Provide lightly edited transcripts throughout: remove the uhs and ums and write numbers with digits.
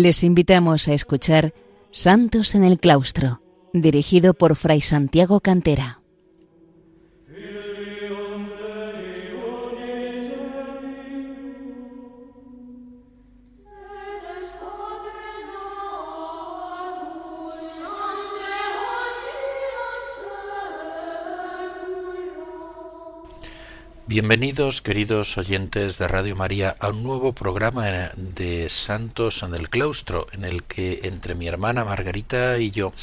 Les invitamos a escuchar Santos en el Claustro, dirigido por Fray Santiago Cantera. Bienvenidos, queridos oyentes de Radio María, a un nuevo programa de Santos en el Claustro, en el que entre mi hermana Margarita y yo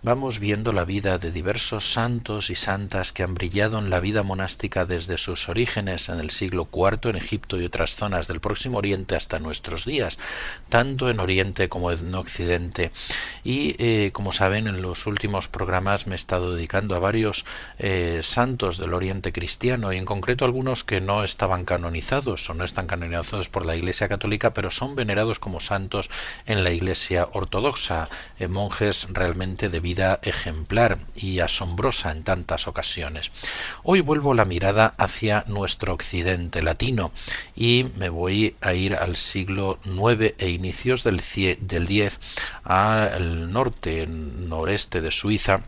vamos viendo la vida de diversos santos y santas que han brillado en la vida monástica desde sus orígenes en el siglo IV en Egipto y otras zonas del Próximo Oriente hasta nuestros días, tanto en Oriente como en Occidente. Y como saben, en los últimos programas me he estado dedicando a varios santos del Oriente cristiano, y en concreto algunos que no estaban canonizados o no están canonizados por la Iglesia Católica, pero son venerados como santos en la Iglesia Ortodoxa, monjes realmente de vida ejemplar y asombrosa en tantas ocasiones. Hoy vuelvo la mirada hacia nuestro occidente latino y me voy a ir al siglo IX e inicios del X, al noreste de Suiza,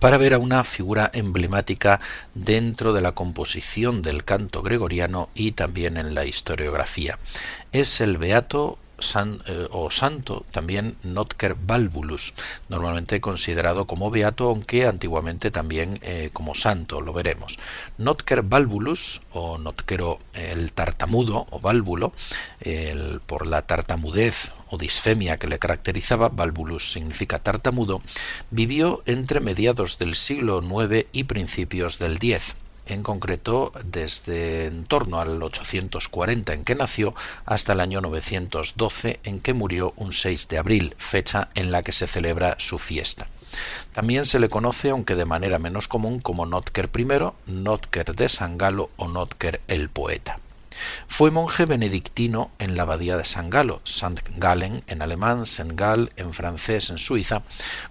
para ver a una figura emblemática dentro de la composición del canto gregoriano y también en la historiografía. Es el beato santo también Notker Balbulus, normalmente considerado como beato, aunque antiguamente también como santo, lo veremos. Notker Balbulus, o Notkero el tartamudo o válvulo, por la tartamudez o disfemia que le caracterizaba, Balbulus significa tartamudo, vivió entre mediados del siglo IX y principios del X. En concreto, desde en torno al 840 en que nació hasta el año 912 en que murió un 6 de abril, fecha en la que se celebra su fiesta. También se le conoce, aunque de manera menos común, como Notker I, Notker de San Galo o Notker el poeta. Fue monje benedictino en la abadía de San Galo, St. Gallen en alemán, Saint Gall en francés en Suiza,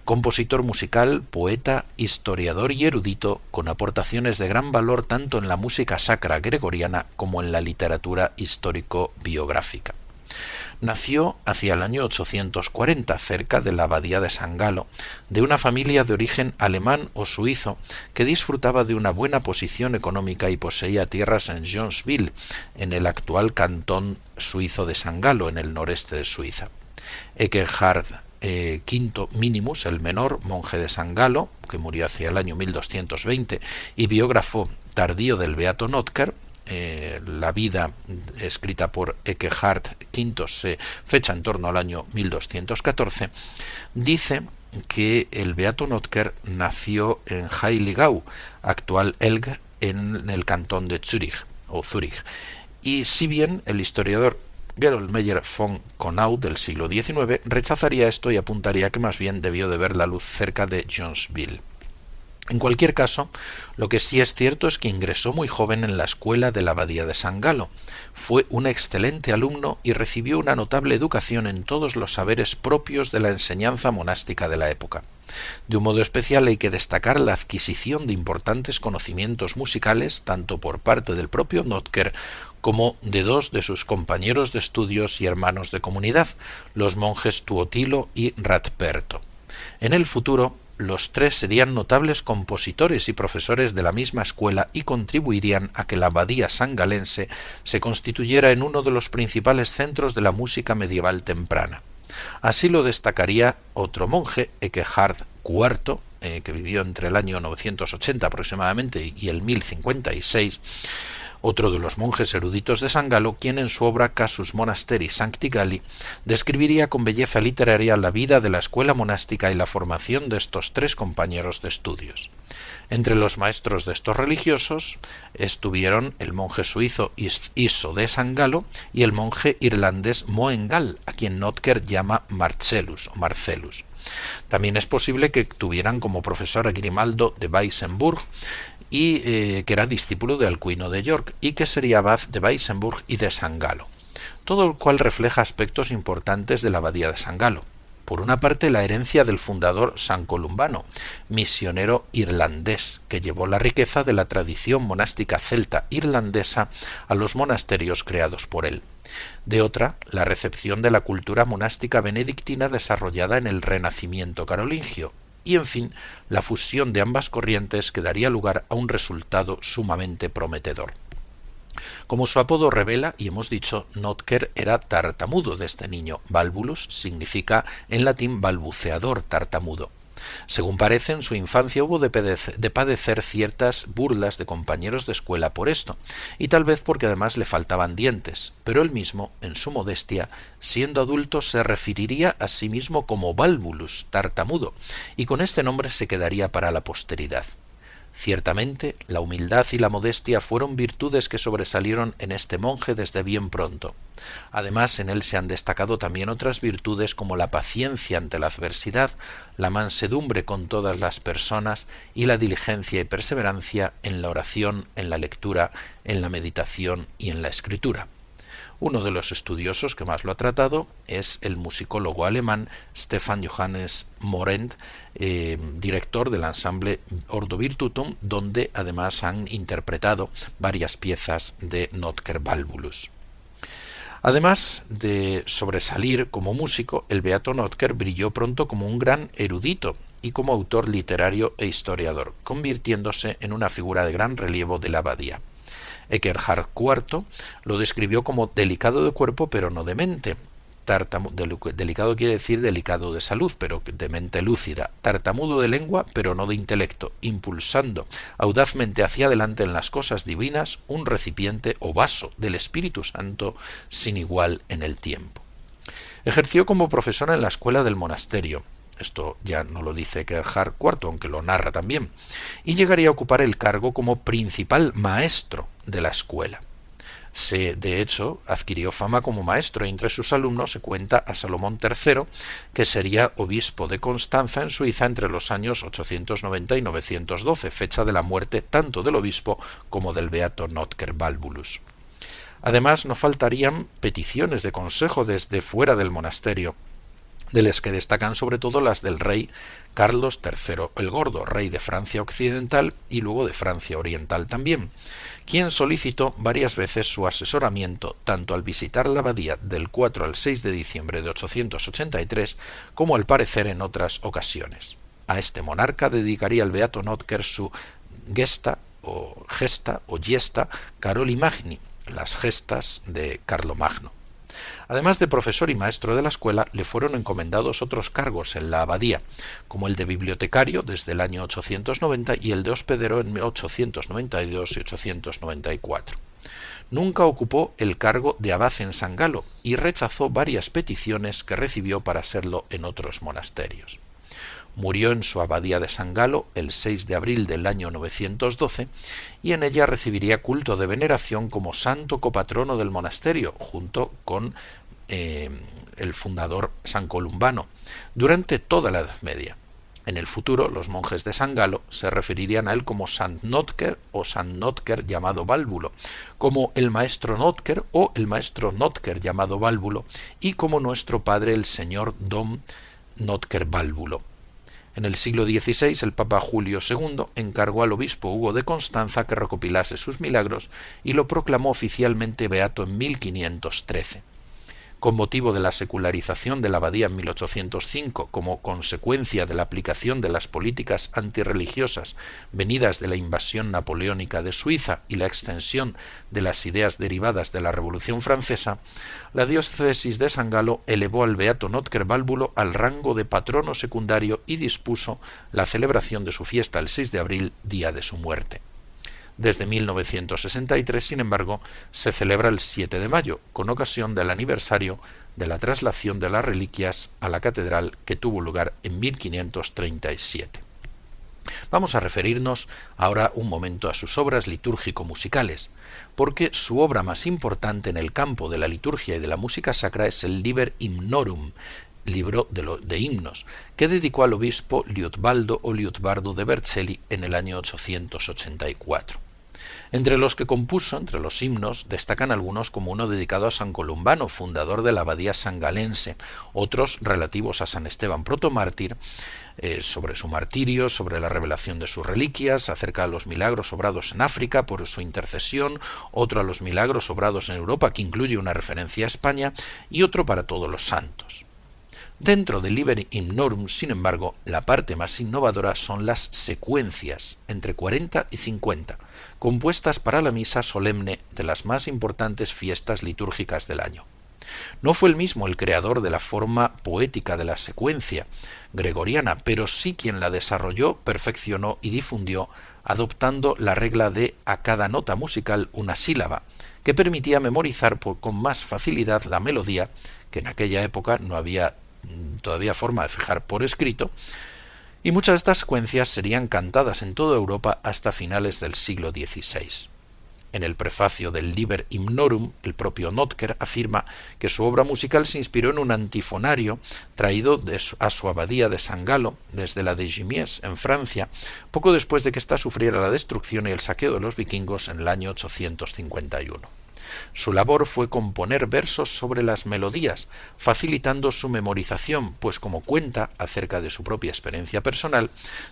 compositor musical, poeta, historiador y erudito, con aportaciones de gran valor tanto en la música sacra gregoriana como en la literatura histórico-biográfica. Nació hacia el año 840, cerca de la abadía de San Galo, de una familia de origen alemán o suizo que disfrutaba de una buena posición económica y poseía tierras en Jonsville, en el actual cantón suizo de San Galo, en el noreste de Suiza. Eckehard V Minimus, el menor, monje de San Galo, que murió hacia el año 1220, y biógrafo tardío del beato Notker, la vida escrita por Eckehard V se fecha en torno al año 1214, dice que el beato Notker nació en Heiligau, actual Elg, en el cantón de Zürich. Y si bien el historiador Gerold Meyer von Konau del siglo XIX rechazaría esto y apuntaría que más bien debió de ver la luz cerca de Jonsville. En cualquier caso, lo que sí es cierto es que ingresó muy joven en la escuela de la abadía de San Galo. Fue un excelente alumno y recibió una notable educación en todos los saberes propios de la enseñanza monástica de la época. De un modo especial hay que destacar la adquisición de importantes conocimientos musicales, tanto por parte del propio Notker como de dos de sus compañeros de estudios y hermanos de comunidad, los monjes Tuotilo y Radperto. En el futuro, los tres serían notables compositores y profesores de la misma escuela y contribuirían a que la abadía sangalense se constituyera en uno de los principales centros de la música medieval temprana. Así lo destacaría otro monje, Eckehard IV, que vivió entre el año 980 aproximadamente y el 1056, otro de los monjes eruditos de San Galo, quien en su obra Casus Monasteri Sancti Galli describiría con belleza literaria la vida de la escuela monástica y la formación de estos tres compañeros de estudios. Entre los maestros de estos religiosos estuvieron el monje suizo Iso de San Galo y el monje irlandés Moengal, a quien Notker llama Marcellus o Marcellus. También es posible que tuvieran como profesor a Grimaldo de Weissenburg, y que era discípulo de Alcuino de York y que sería abad de Weissenburg y de San Galo, todo el cual refleja aspectos importantes de la abadía de San Galo. Por una parte, la herencia del fundador San Columbano, misionero irlandés, que llevó la riqueza de la tradición monástica celta irlandesa a los monasterios creados por él. De otra, la recepción de la cultura monástica benedictina desarrollada en el Renacimiento carolingio. Y, en fin, la fusión de ambas corrientes que daría lugar a un resultado sumamente prometedor. Como su apodo revela, y hemos dicho, Notker era tartamudo desde niño. Balbulus significa en latín balbuceador, tartamudo. Según parece, en su infancia hubo de padecer ciertas burlas de compañeros de escuela por esto, y tal vez porque además le faltaban dientes, pero él mismo, en su modestia, siendo adulto, se referiría a sí mismo como Balbulus, tartamudo, y con este nombre se quedaría para la posteridad. Ciertamente, la humildad y la modestia fueron virtudes que sobresalieron en este monje desde bien pronto. Además, en él se han destacado también otras virtudes como la paciencia ante la adversidad, la mansedumbre con todas las personas y la diligencia y perseverancia en la oración, en la lectura, en la meditación y en la escritura. Uno de los estudiosos que más lo ha tratado es el musicólogo alemán Stefan Johannes Morent, director del ensamble Ordo Virtutum, donde además han interpretado varias piezas de Notker Balbulus. Además de sobresalir como músico, el beato Notker brilló pronto como un gran erudito y como autor literario e historiador, convirtiéndose en una figura de gran relevo de la abadía. Eckernhard IV lo describió como delicado de cuerpo pero no de mente. Delicado quiere decir delicado de salud, pero de mente lúcida. Tartamudo de lengua, pero no de intelecto, impulsando audazmente hacia adelante en las cosas divinas, un recipiente o vaso del Espíritu Santo sin igual en el tiempo. Ejerció como profesora en la escuela del monasterio. Esto ya no lo dice Eckernhard IV, aunque lo narra también. Y llegaría a ocupar el cargo como principal maestro de la escuela. De hecho, adquirió fama como maestro y entre sus alumnos se cuenta a Salomón III, que sería obispo de Constanza en Suiza entre los años 890 y 912, fecha de la muerte tanto del obispo como del beato Notker Balbulus. Además, no faltarían peticiones de consejo desde fuera del monasterio, de las que destacan sobre todo las del rey Carlos III el Gordo, rey de Francia Occidental y luego de Francia Oriental también, quien solicitó varias veces su asesoramiento tanto al visitar la abadía del 4 al 6 de diciembre de 883 como al parecer en otras ocasiones. A este monarca dedicaría el beato Notker su gesta o gesta Caroli Magni, las gestas de Carlomagno. Además de profesor y maestro de la escuela, le fueron encomendados otros cargos en la abadía, como el de bibliotecario desde el año 890 y el de hospedero en 892 y 894. Nunca ocupó el cargo de abad en San Galo y rechazó varias peticiones que recibió para serlo en otros monasterios. Murió en su abadía de San Galo el 6 de abril del año 912 y en ella recibiría culto de veneración como santo copatrono del monasterio, junto con el fundador San Columbano, durante toda la Edad Media. En el futuro, los monjes de San Galo se referirían a él como Sant Notker o Sant Notker llamado Bálvulo, como el maestro Notker o el maestro Notker llamado Bálvulo y como nuestro padre el señor Dom Notker Bálvulo. En el siglo XVI, el Papa Julio II encargó al obispo Hugo de Constanza que recopilase sus milagros y lo proclamó oficialmente beato en 1513. Con motivo de la secularización de la abadía en 1805, como consecuencia de la aplicación de las políticas antirreligiosas venidas de la invasión napoleónica de Suiza y la extensión de las ideas derivadas de la Revolución Francesa, la diócesis de San Galo elevó al beato Notker Bálvulo al rango de patrono secundario y dispuso la celebración de su fiesta el 6 de abril, día de su muerte. Desde 1963, sin embargo, se celebra el 7 de mayo, con ocasión del aniversario de la traslación de las reliquias a la catedral que tuvo lugar en 1537. Vamos a referirnos ahora un momento a sus obras litúrgico-musicales, porque su obra más importante en el campo de la liturgia y de la música sacra es el Liber Hymnorum, libro de himnos, que dedicó al obispo Liutbaldo o Liutbardo de Vercelli en el año 884. Entre los que compuso, entre los himnos, destacan algunos como uno dedicado a San Columbano, fundador de la abadía sangalense, otros relativos a San Esteban protomártir, sobre su martirio, sobre la revelación de sus reliquias, acerca de los milagros obrados en África por su intercesión, otro a los milagros obrados en Europa, que incluye una referencia a España, y otro para todos los santos. Dentro del Liber Hymnorum, sin embargo, la parte más innovadora son las secuencias, entre 40 y 50, compuestas para la misa solemne de las más importantes fiestas litúrgicas del año. No fue el mismo el creador de la forma poética de la secuencia gregoriana, pero sí quien la desarrolló, perfeccionó y difundió, adoptando la regla de a cada nota musical una sílaba, que permitía memorizar con más facilidad la melodía, que en aquella época no había todavía forma de fijar por escrito, y muchas de estas secuencias serían cantadas en toda Europa hasta finales del siglo XVI. En el prefacio del Liber Hymnorum, el propio Notker afirma que su obra musical se inspiró en un antifonario traído a su abadía de San Galo desde la de Gimies, en Francia, poco después de que ésta sufriera la destrucción y el saqueo de los vikingos en el año 851. Su labor fue componer versos sobre las melodías, facilitando su memorización, pues como cuenta acerca de su propia experiencia personal,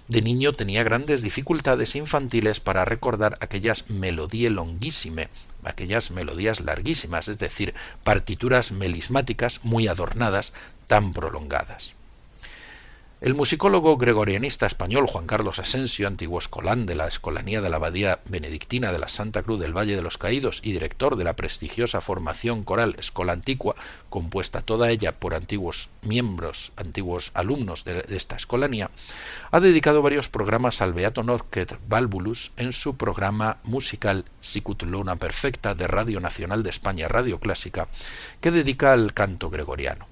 de niño tenía grandes dificultades infantiles para recordar aquellas melodie longuissime, aquellas melodías larguísimas, es decir, partituras melismáticas muy adornadas, tan prolongadas. El musicólogo gregorianista español Juan Carlos Asensio, antiguo escolán de la Escolanía de la Abadía Benedictina de la Santa Cruz del Valle de los Caídos y director de la prestigiosa formación coral Escola Antigua, compuesta toda ella por antiguos miembros, antiguos alumnos de esta escolanía, ha dedicado varios programas al Beato Notker Balbulus en su programa musical Sicut Luna Perfecta de Radio Nacional de España, Radio Clásica, que dedica al canto gregoriano.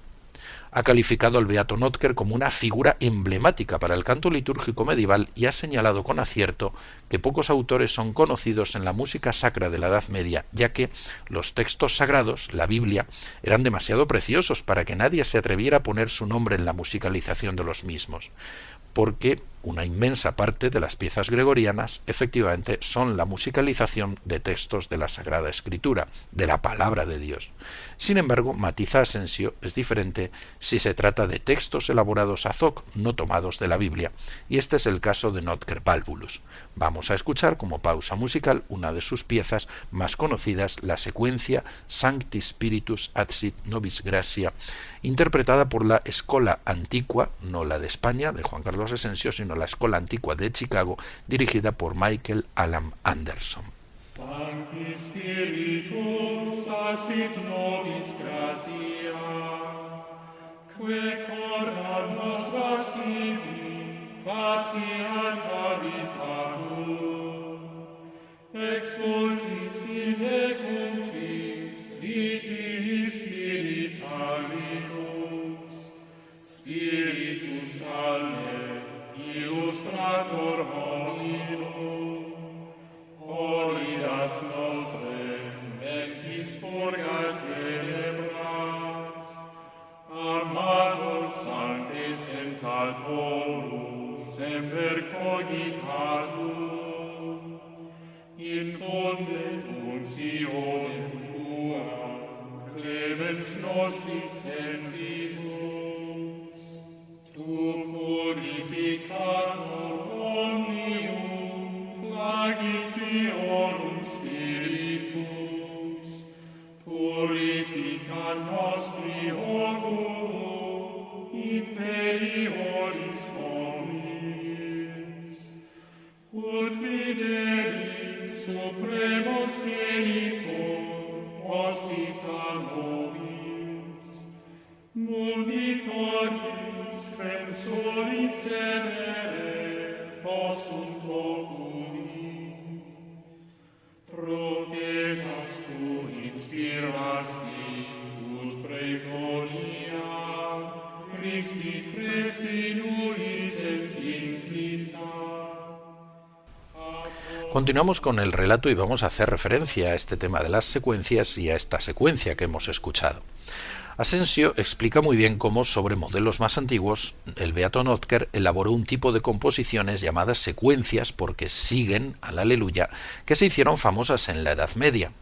Ha calificado al Beato Notker como una figura emblemática para el canto litúrgico medieval y ha señalado con acierto que pocos autores son conocidos en la música sacra de la Edad Media, ya que los textos sagrados, la Biblia, eran demasiado preciosos para que nadie se atreviera a poner su nombre en la musicalización de los mismos, porque una inmensa parte de las piezas gregorianas efectivamente son la musicalización de textos de la Sagrada Escritura, de la Palabra de Dios. Sin embargo, matiza Asensio, es diferente si se trata de textos elaborados ad hoc, no tomados de la Biblia, y este es el caso de Notker Balbulus. Vamos a escuchar como pausa musical una de sus piezas más conocidas, la secuencia Sancti Spiritus ad sit nobis gratia, interpretada por la Escola Antigua, no la de España, de Juan Carlos Asensio, sino la Escola Antigua de Chicago, dirigida por Michael Alan Anderson. Sancti Spiritus sit nobis gratia, que cora nostra sibi faciat habitarum, exposis in ecunctis viti spiritualibus, Spiritus alle illustrator hominum, oridas nostre mentis purga tenebras, amator sancte sensatorus semper cogitatum, infunde untionem tuam clemens nostris sensibus, tu purificator omnium flagisiorum spiritus, purifica nostri oculo interioris hominis, ut fidelis supremos genitor osita nobis, mundi cogis censori cedere possunt oculi, profetas tu inspirasti ut pregonia Christi precinuis et inclita. Continuamos con el relato y vamos a hacer referencia a este tema de las secuencias y a esta secuencia que hemos escuchado. Asensio explica muy bien cómo, sobre modelos más antiguos, el beato Notker elaboró un tipo de composiciones llamadas secuencias porque siguen al Aleluya, que se hicieron famosas en la Edad Media.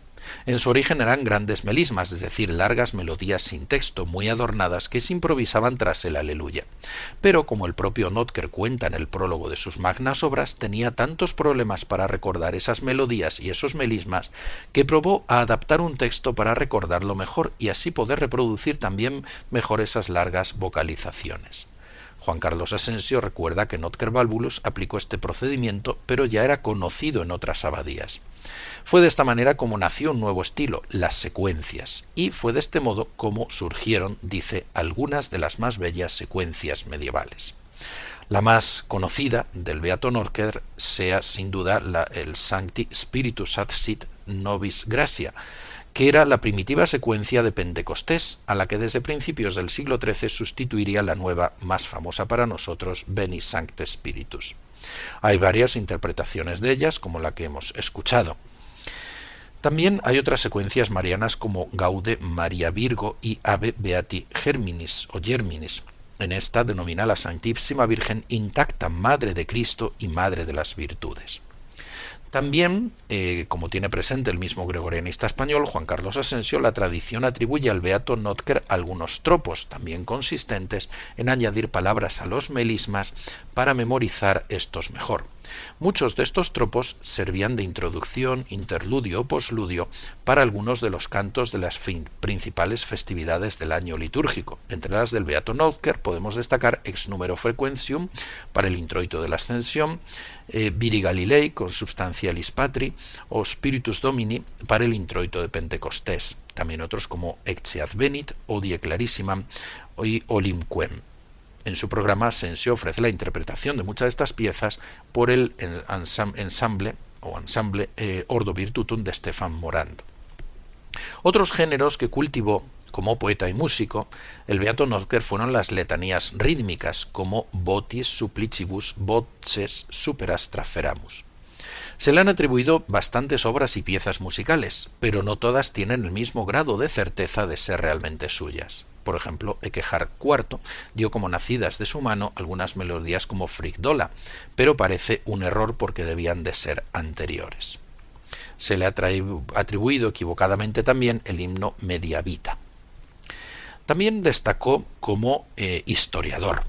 En su origen eran grandes melismas, es decir, largas melodías sin texto, muy adornadas, que se improvisaban tras el Aleluya. Pero, como el propio Notker cuenta en el prólogo de sus magnas obras, tenía tantos problemas para recordar esas melodías y esos melismas, que probó a adaptar un texto para recordarlo mejor y así poder reproducir también mejor esas largas vocalizaciones. Juan Carlos Asensio recuerda que Notker Válvulus aplicó este procedimiento, pero ya era conocido en otras abadías. Fue de esta manera como nació un nuevo estilo, las secuencias, y fue de este modo como surgieron, dice, algunas de las más bellas secuencias medievales. La más conocida del beato Notker sea sin duda el Sancti Spiritus Adsit Nobis Gratia, que era la primitiva secuencia de Pentecostés, a la que desde principios del siglo XIII sustituiría la nueva, más famosa para nosotros, Veni Sancte Spiritus. Hay varias interpretaciones de ellas, como la que hemos escuchado. También hay otras secuencias marianas como Gaude Maria Virgo y Ave Beati Germinis o Germinis. En esta denomina a la Santísima Virgen intacta Madre de Cristo y Madre de las Virtudes. También, como tiene presente el mismo gregorianista español, Juan Carlos Asensio, la tradición atribuye al beato Notker algunos tropos, también consistentes en añadir palabras a los melismas para memorizar estos mejor. Muchos de estos tropos servían de introducción, interludio o posludio para algunos de los cantos de las principales festividades del año litúrgico. Entre las del beato Notker podemos destacar Ex Numero Frequentium para el introito de la Ascensión, Viri Galilei con Substantialis Patri o Spiritus Domini para el introito de Pentecostés. También otros como Ecce Advenit, Odie Clarissimam y Olimquem. En su programa Asensio ofrece la interpretación de muchas de estas piezas por el ensamble Ordo Virtutum de Stefan Morand. Otros géneros que cultivó como poeta y músico, el beato Notker fueron las letanías rítmicas como Votis Supplicibus Voces Superastra Feramus. Se le han atribuido bastantes obras y piezas musicales, pero no todas tienen el mismo grado de certeza de ser realmente suyas. Por ejemplo, Ekehard IV dio como nacidas de su mano algunas melodías como Frigdola, pero parece un error porque debían de ser anteriores. Se le ha atribuido equivocadamente también el himno Mediavita. También destacó como historiador.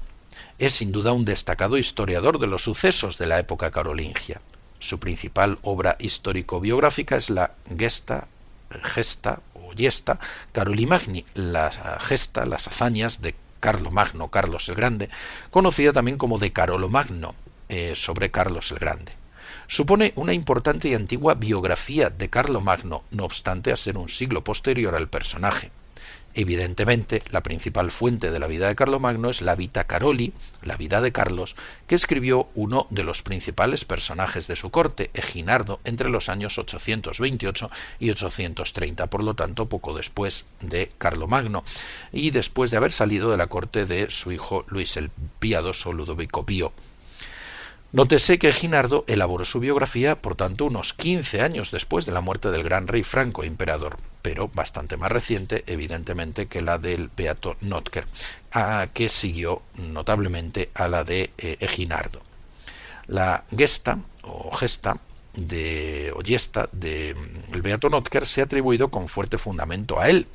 Es sin duda un destacado historiador de los sucesos de la época carolingia. Su principal obra histórico-biográfica es la Gesta Caroli Magni, la gesta, las hazañas de Carlomagno, Carlos el Grande, conocida también como de Carolomagno, sobre Carlos el Grande. Supone una importante y antigua biografía de Carlomagno, no obstante a ser un siglo posterior al personaje. Evidentemente, la principal fuente de la vida de Carlomagno es la Vita Caroli, la vida de Carlos, que escribió uno de los principales personajes de su corte, Eginardo, entre los años 828 y 830, por lo tanto poco después de Carlomagno, y después de haber salido de la corte de su hijo Luis el Piadoso Ludovico Pío. Nótese que Eginardo elaboró su biografía, por tanto, unos 15 años después de la muerte del gran rey Franco emperador, pero bastante más reciente, evidentemente, que la del beato Notker, que siguió notablemente a la de Eginardo. La gesta del beato Notker se ha atribuido con fuerte fundamento a él,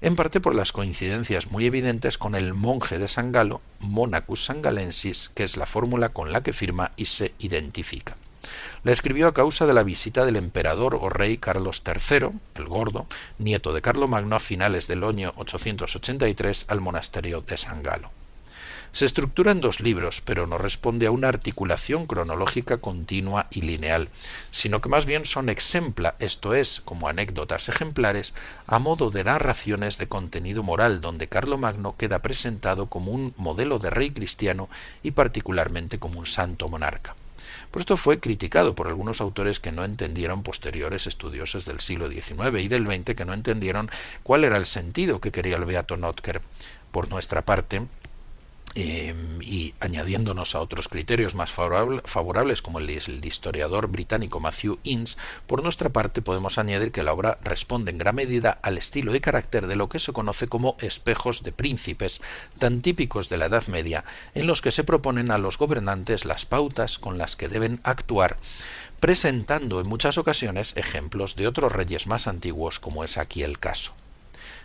en parte por las coincidencias muy evidentes con el monje de San Galo, Monachus Sangalensis, que es la fórmula con la que firma y se identifica. La escribió a causa de la visita del emperador o rey Carlos III, el Gordo, nieto de Carlomagno, a finales del año 883 al monasterio de San Galo. Se estructura en 2 libros, pero no responde a una articulación cronológica continua y lineal, sino que más bien son exempla, esto es, como anécdotas ejemplares, a modo de narraciones de contenido moral, donde Carlomagno queda presentado como un modelo de rey cristiano y particularmente como un santo monarca. Por esto fue criticado por algunos autores que no entendieron, posteriores estudiosos del siglo XIX y del XX, que no entendieron cuál era el sentido que quería el beato Notker. Por nuestra parte, y añadiéndonos a otros criterios más favorables como el historiador británico Matthew Innes, por nuestra parte podemos añadir que la obra responde en gran medida al estilo y carácter de lo que se conoce como espejos de príncipes, tan típicos de la Edad Media, en los que se proponen a los gobernantes las pautas con las que deben actuar, presentando en muchas ocasiones ejemplos de otros reyes más antiguos, como es aquí el caso.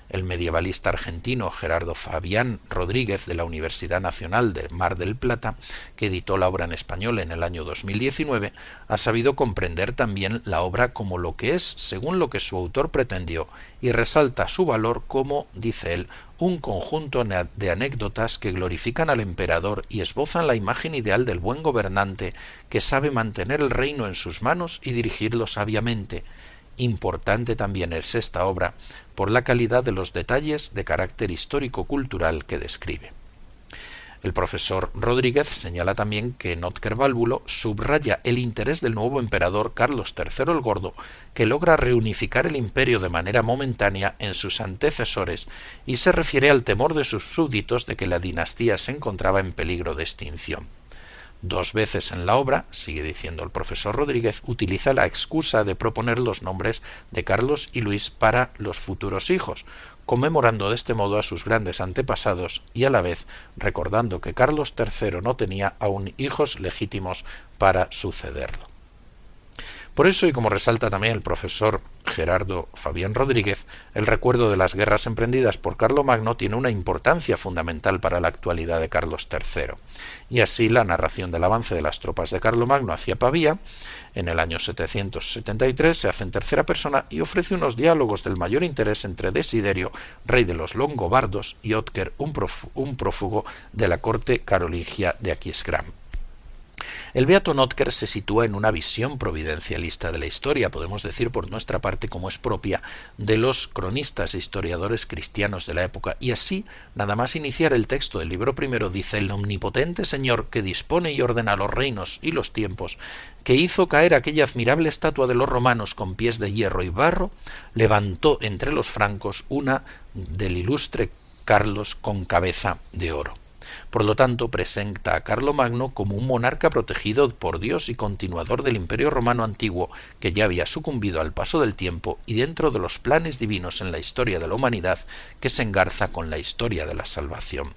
El medievalista argentino Gerardo Fabián Rodríguez, de la Universidad Nacional de Mar del Plata, que editó la obra en español en el año 2019, ha sabido comprender también la obra como lo que es, según lo que su autor pretendió, y resalta su valor como, dice él, un conjunto de anécdotas que glorifican al emperador y esbozan la imagen ideal del buen gobernante que sabe mantener el reino en sus manos y dirigirlo sabiamente. Importante también es esta obra por la calidad de los detalles de carácter histórico-cultural que describe. El profesor Rodríguez señala también que Notker Válvulo subraya el interés del nuevo emperador Carlos III el Gordo, que logra reunificar el imperio de manera momentánea en sus antecesores, y se refiere al temor de sus súbditos de que la dinastía se encontraba en peligro de extinción. 2 veces en la obra, sigue diciendo el profesor Rodríguez, utiliza la excusa de proponer los nombres de Carlos y Luis para los futuros hijos, conmemorando de este modo a sus grandes antepasados y a la vez recordando que Carlos III no tenía aún hijos legítimos para sucederlo. Por eso, y como resalta también el profesor Gerardo Fabián Rodríguez, el recuerdo de las guerras emprendidas por Carlomagno tiene una importancia fundamental para la actualidad de Carlos III. Y así la narración del avance de las tropas de Carlomagno hacia Pavía, en el año 773, se hace en tercera persona y ofrece unos diálogos del mayor interés entre Desiderio, rey de los longobardos, y Otker, un prófugo de la corte carolingia de Aquisgrán. El beato Notker se sitúa en una visión providencialista de la historia, podemos decir por nuestra parte como es propia de los cronistas e historiadores cristianos de la época, y así, nada más iniciar el texto del libro primero, dice: el omnipotente Señor que dispone y ordena los reinos y los tiempos, que hizo caer aquella admirable estatua de los romanos con pies de hierro y barro, levantó entre los francos una del ilustre Carlos con cabeza de oro. Por lo tanto, presenta a Carlomagno como un monarca protegido por Dios y continuador del Imperio Romano antiguo, que ya había sucumbido al paso del tiempo y dentro de los planes divinos en la historia de la humanidad, que se engarza con la historia de la salvación.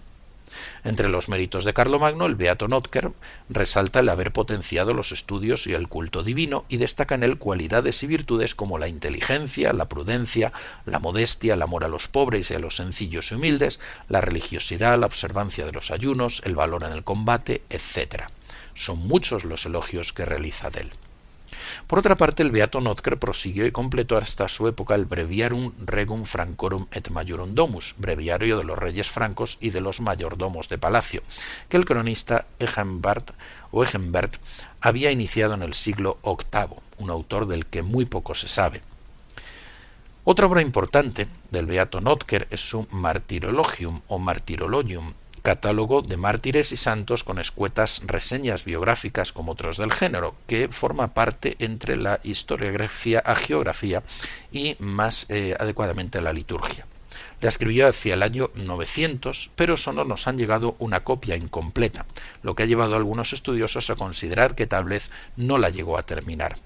Entre los méritos de Carlomagno, el beato Notker resalta el haber potenciado los estudios y el culto divino y destaca en él cualidades y virtudes como la inteligencia, la prudencia, la modestia, el amor a los pobres y a los sencillos y humildes, la religiosidad, la observancia de los ayunos, el valor en el combate, etc. Son muchos los elogios que realiza de él. Por otra parte, el beato Notker prosiguió y completó hasta su época el Breviarium Regum Francorum et Majorum Domus, breviario de los reyes francos y de los mayordomos de palacio, que el cronista Egenbert había iniciado en el siglo VIII, un autor del que muy poco se sabe. Otra obra importante del beato Notker es su Martyrologium o Martyrologium, catálogo de mártires y santos con escuetas reseñas biográficas como otros del género, que forma parte entre la historiografía, hagiografía y más adecuadamente la liturgia. La escribió hacia el año 900, pero solo nos han llegado una copia incompleta, lo que ha llevado a algunos estudiosos a considerar que tal vez no la llegó a terminar.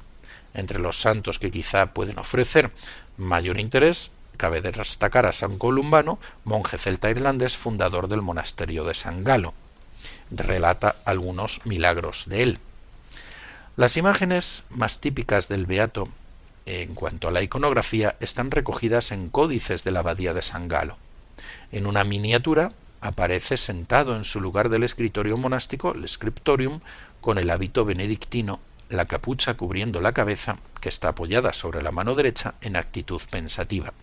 Entre los santos que quizá pueden ofrecer mayor interés, cabe destacar a San Columbano, monje celta irlandés, fundador del monasterio de San Galo. Relata algunos milagros de él. Las imágenes más típicas del beato en cuanto a la iconografía están recogidas en códices de la abadía de San Galo. En una miniatura aparece sentado en su lugar del escritorio monástico, el scriptorium, con el hábito benedictino, la capucha cubriendo la cabeza, que está apoyada sobre la mano derecha en actitud pensativa.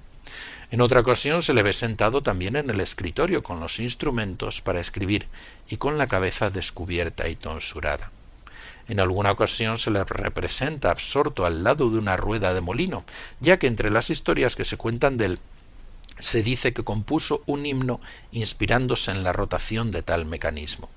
En otra ocasión se le ve sentado también en el escritorio con los instrumentos para escribir y con la cabeza descubierta y tonsurada. En alguna ocasión se le representa absorto al lado de una rueda de molino, ya que entre las historias que se cuentan de él se dice que compuso un himno inspirándose en la rotación de tal mecanismo.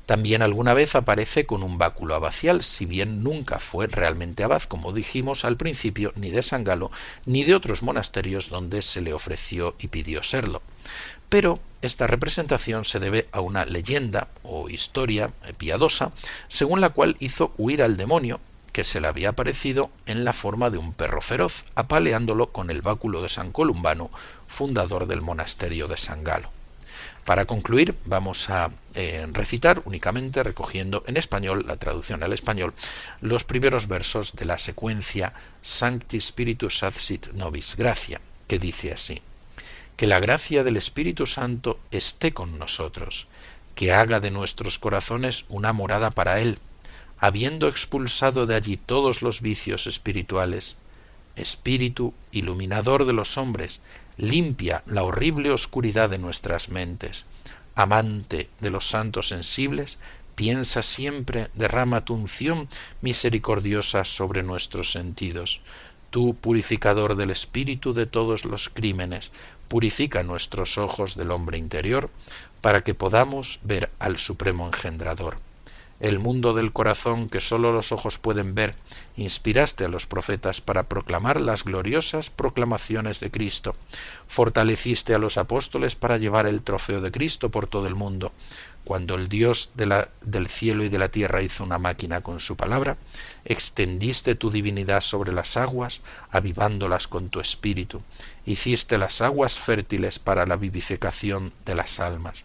También alguna vez aparece con un báculo abacial, si bien nunca fue realmente abad, como dijimos al principio, ni de San Galo, ni de otros monasterios donde se le ofreció y pidió serlo. Pero esta representación se debe a una leyenda o historia piadosa, según la cual hizo huir al demonio, que se le había aparecido en la forma de un perro feroz, apaleándolo con el báculo de San Columbano, fundador del monasterio de San Galo. Para concluir, vamos a recitar únicamente, recogiendo en español, la traducción al español, los primeros versos de la secuencia Sancti Spiritus Adsit Nobis Gratia, que dice así: que la gracia del Espíritu Santo esté con nosotros, que haga de nuestros corazones una morada para Él, habiendo expulsado de allí todos los vicios espirituales. Espíritu iluminador de los hombres, limpia la horrible oscuridad de nuestras mentes. Amante de los santos sensibles, piensa siempre, derrama tu unción misericordiosa sobre nuestros sentidos. Tú, purificador del espíritu de todos los crímenes, purifica nuestros ojos del hombre interior, para que podamos ver al Supremo Engendrador. El mundo del corazón que sólo los ojos pueden ver, inspiraste a los profetas para proclamar las gloriosas proclamaciones de Cristo. Fortaleciste a los apóstoles para llevar el trofeo de Cristo por todo el mundo. Cuando el Dios del cielo y de la tierra hizo una máquina con su palabra, extendiste tu divinidad sobre las aguas, avivándolas con tu espíritu. Hiciste las aguas fértiles para la vivificación de las almas.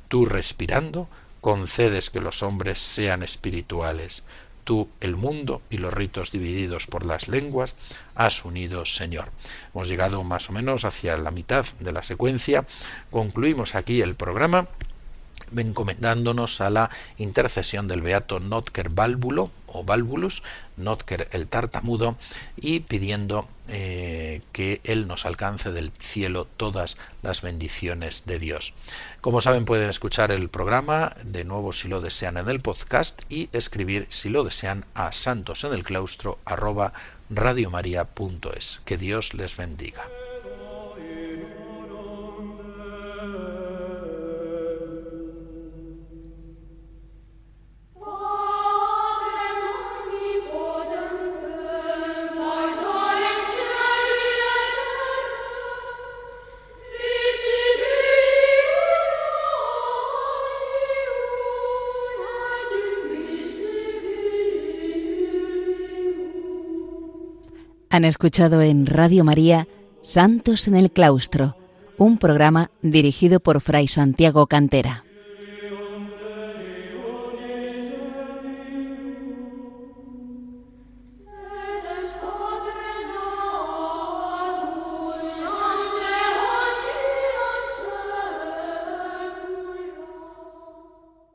Tú, respirando, concedes que los hombres sean espirituales. Tú, el mundo y los ritos divididos por las lenguas, has unido, Señor. Hemos llegado más o menos hacia la mitad de la secuencia. Concluimos aquí el programa encomendándonos a la intercesión del beato Notker Válvulo o Válvulus, Notker el tartamudo, y pidiendo que él nos alcance del cielo todas las bendiciones de Dios. Como saben, pueden escuchar el programa de nuevo si lo desean en el podcast y escribir si lo desean a santosenelclaustro@radiomaria.es. Que Dios les bendiga. Han escuchado en Radio María Santos en el Claustro, un programa dirigido por Fray Santiago Cantera.